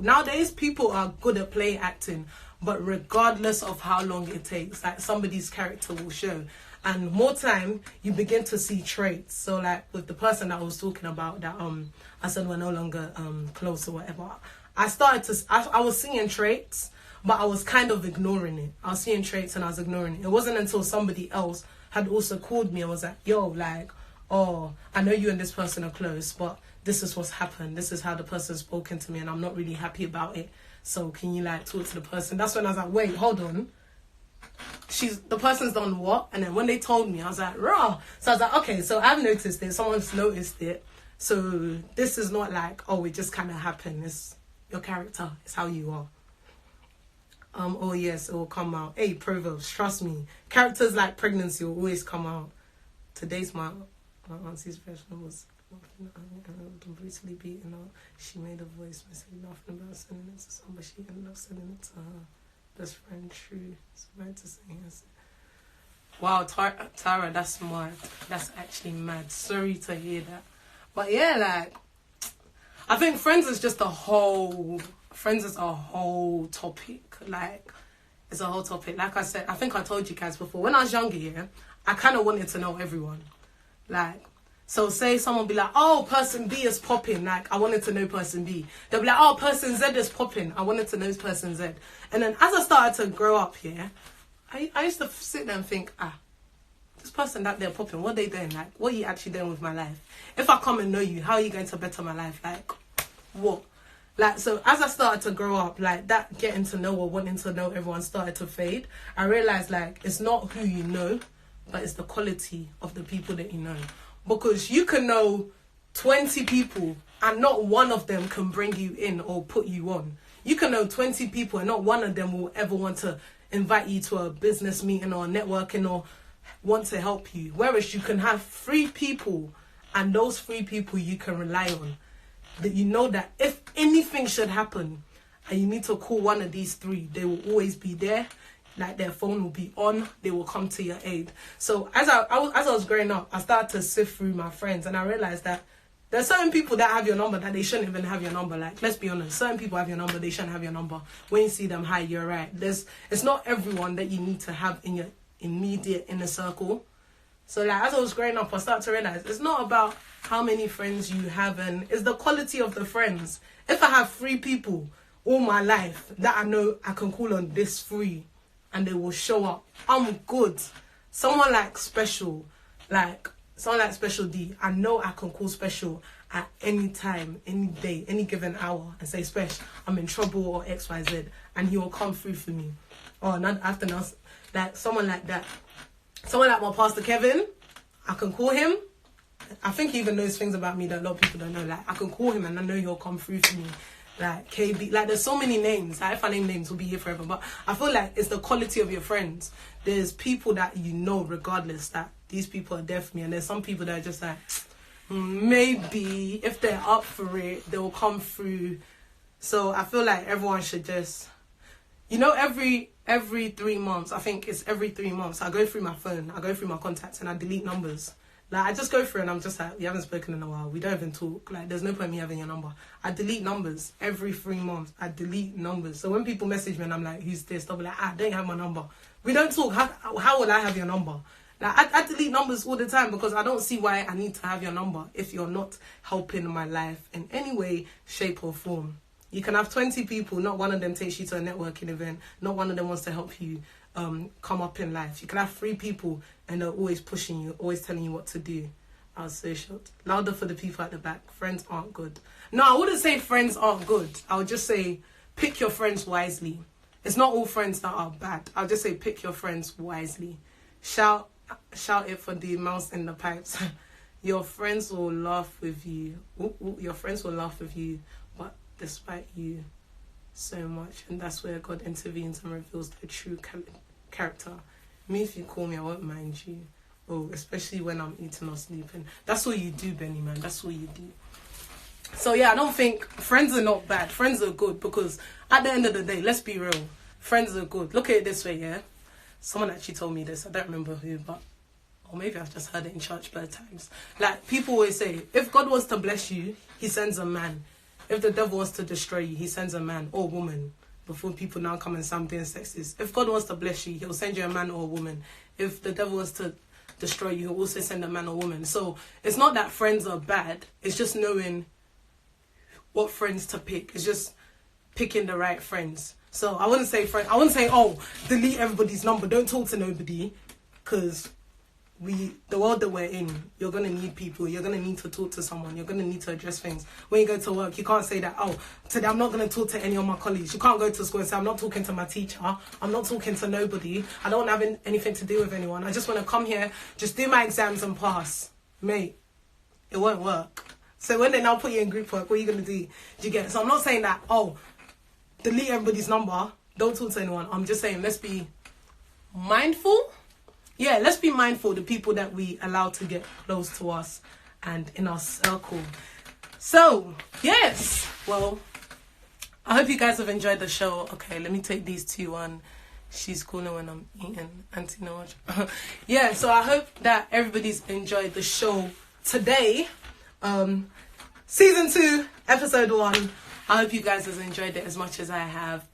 nowadays people are good at play acting, but regardless of how long it takes, like somebody's character will show. And more time, you begin to see traits. So like with the person that I was talking about, that I said we're no longer close or whatever, I was seeing traits, but I was kind of ignoring it. I was seeing traits and I was ignoring it. It wasn't until somebody else had also called me and was like, yo, like, oh, I know you and this person are close, but this is what's happened. This is how the person's spoken to me and I'm not really happy about it. So can you like talk to the person? That's when I was like, wait, hold on. The person's done what? And then when they told me, I was like, raw. So I was like, okay, so I've noticed it. Someone's noticed it. So this is not like, oh, it just kind of happened. It's your character. It's how you are. Oh yes, it will come out. Hey, Proverbs, trust me. Characters like pregnancy will always come out. Today's my auntie's version was brutally beaten up. She made a voice message laughing about sending it to somebody. She ended up sending it to her best friend. True. So right to say yes. Wow, Tara, that's mad. That's actually mad. Sorry to hear that. But yeah, like I think Friends is a whole topic. Like, it's a whole topic. Like I said, I think I told you guys before, when I was younger, yeah, I kind of wanted to know everyone. Like, so say someone be like, oh, person B is popping. Like, I wanted to know person B. They'll be like, oh, person Z is popping. I wanted to know person Z. And then as I started to grow up, yeah, I used to sit there and think, this person that they're popping, what are they doing? Like, what are you actually doing with my life? If I come and know you, how are you going to better my life? Like, what? Like, so as I started to grow up, like that getting to know or wanting to know everyone started to fade. I realized like it's not who you know, but it's the quality of the people that you know. Because you can know 20 people and not one of them can bring you in or put you on. You can know 20 people and not one of them will ever want to invite you to a business meeting or networking or want to help you. Whereas you can have 3 people and those 3 people you can rely on. That you know that if anything should happen and you need to call one of these 3, they will always be there. Like their phone will be on, they will come to your aid. So as I was growing up, I started to sift through my friends and I realized that there's certain people that have your number that they shouldn't even have your number. Like, let's be honest, certain people have your number, they shouldn't have your number. When you see them, hi, you're right. It's not everyone that you need to have in your immediate inner circle. So like as I was growing up, I started to realize it's not about how many friends you have, and it's the quality of the friends. If I have 3 people all my life that I know I can call on this 3 and they will show up, I'm good. Someone like Special D, I know I can call Special at any time, any day, any given hour and say, Special, I'm in trouble or XYZ, and he will come through for me. Or not after else, like someone like that. Someone like my pastor Kevin, I can call him. I think he even knows things about me that a lot of people don't know. Like, I can call him and I know he'll come through for me. Like, KB, like, there's so many names. Like, if I name names, we'll be here forever. But I feel like it's the quality of your friends. There's people that you know regardless that these people are there for me. And there's some people that are just like, maybe if they're up for it, they will come through. So I feel like everyone should just, every 3 months, I think it's every 3 months, I go through my phone, I go through my contacts and I delete numbers. Like, I just go through and I'm just like, we haven't spoken in a while. We don't even talk. Like, there's no point in me having your number. I delete numbers every 3 months. I delete numbers. So when people message me and I'm like, who's this? They'll be like, don't have my number. We don't talk. How will I have your number? Like, I delete numbers all the time because I don't see why I need to have your number if you're not helping my life in any way, shape or form. You can have 20 people, not one of them takes you to a networking event, not one of them wants to help you come up in life. You can have 3 people and they're always pushing you, always telling you what to do. I was so shocked. Louder for the people at the back. Friends aren't good. No, I wouldn't say friends aren't good. I would just say pick your friends wisely. It's not all friends that are bad. I'll just say pick your friends wisely. Shout it for the mouse in the pipes. Your friends will laugh with you. Your friends will laugh with you, but despite you so much. And that's where God intervenes and reveals their true character. Me, if you call me, I won't mind you. Oh, especially when I'm eating or sleeping. That's what you do, Benny, man. That's what you do. So yeah, I don't think friends are not bad. Friends are good, because at the end of the day, let's be real. Friends are good. Look at it this way, yeah? Someone actually told me this. I don't remember who, but... or maybe I've just heard it in church both times. Like, people always say, if God wants to bless you, he sends a man. If the devil wants to destroy you, he sends a man or woman. Before people now come and say I'm being sexist. If God wants to bless you, he'll send you a man or a woman. If the devil wants to destroy you, he'll also send a man or woman. So it's not that friends are bad. It's just knowing what friends to pick. It's just picking the right friends. So I wouldn't say friend. I wouldn't say, oh, delete everybody's number. Don't talk to nobody, because the world that we're in, you're going to need people. You're going to need to talk to someone. You're going to need to address things. When you go to work, you can't say that, oh, today I'm not going to talk to any of my colleagues. You can't go to school and say, I'm not talking to my teacher. I'm not talking to nobody. I don't have anything to do with anyone. I just want to come here, just do my exams and pass. Mate, it won't work. So when they now put you in group work, what are you going to do? Do you get it? So I'm not saying that, oh, delete everybody's number. Don't talk to anyone. I'm just saying, let's be mindful. Yeah, let's be mindful of the people that we allow to get close to us and in our circle. So, yes. Well, I hope you guys have enjoyed the show. Okay, let me take these two on. She's calling when I'm eating. Auntie Noelle. Yeah, so I hope that everybody's enjoyed the show today. Season 2, episode 1. I hope you guys have enjoyed it as much as I have.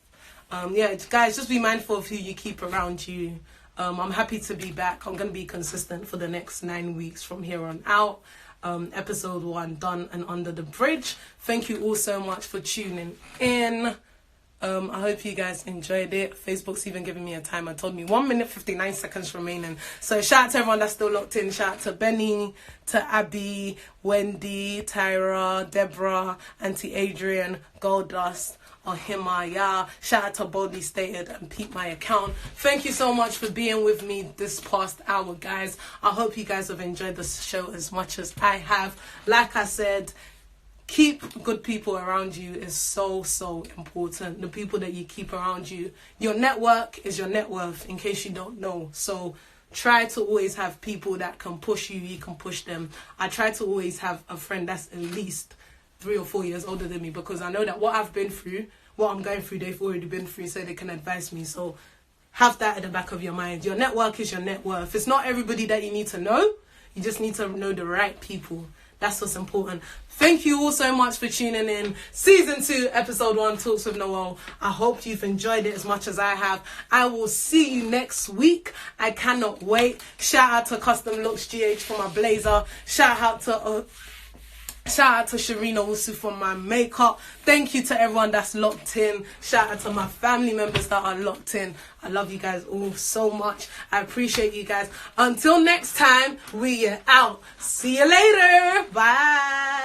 Yeah, guys, just be mindful of who you keep around you. I'm happy to be back. I'm going to be consistent for the next 9 weeks from here on out. Episode 1 done and under the bridge. Thank you all so much for tuning in. I hope you guys enjoyed it. Facebook's even giving me a timer. Told me 1 minute 59 seconds remaining. So shout out to everyone that's still locked in. Shout out to Benny, to Abby, Wendy, Tyra, Deborah, Auntie Adrian, Goldust, Ohimaya. Shout out to Boldly Stated and Peep My Account. Thank you so much for being with me this past hour, guys. I hope you guys have enjoyed this show as much as I have. Like I said, keep good people around you is so important. The people that you keep around you. Your network is your net worth, in case you don't know. So try to always have people that can push you. You can push them. I try to always have a friend that's at least 3 or 4 years older than me, because I know that what I've been through, what I'm going through, they've already been through, so they can advise me. So have that at the back of your mind. Your network is your net worth. It's not everybody that you need to know. You just need to know the right people. That's what's important. Thank you all so much for tuning in. Season 2, episode 1, Talks with Noelle. I hope you've enjoyed it as much as I have. I will see you next week. I cannot wait. Shout out to Custom Looks GH for my blazer. Shout out to Sharina Wusu for my makeup. Thank you to everyone that's locked in. Shout out to my family members that are locked in. I love you guys all so much. I appreciate you guys. Until next time, we are out. See you later. Bye.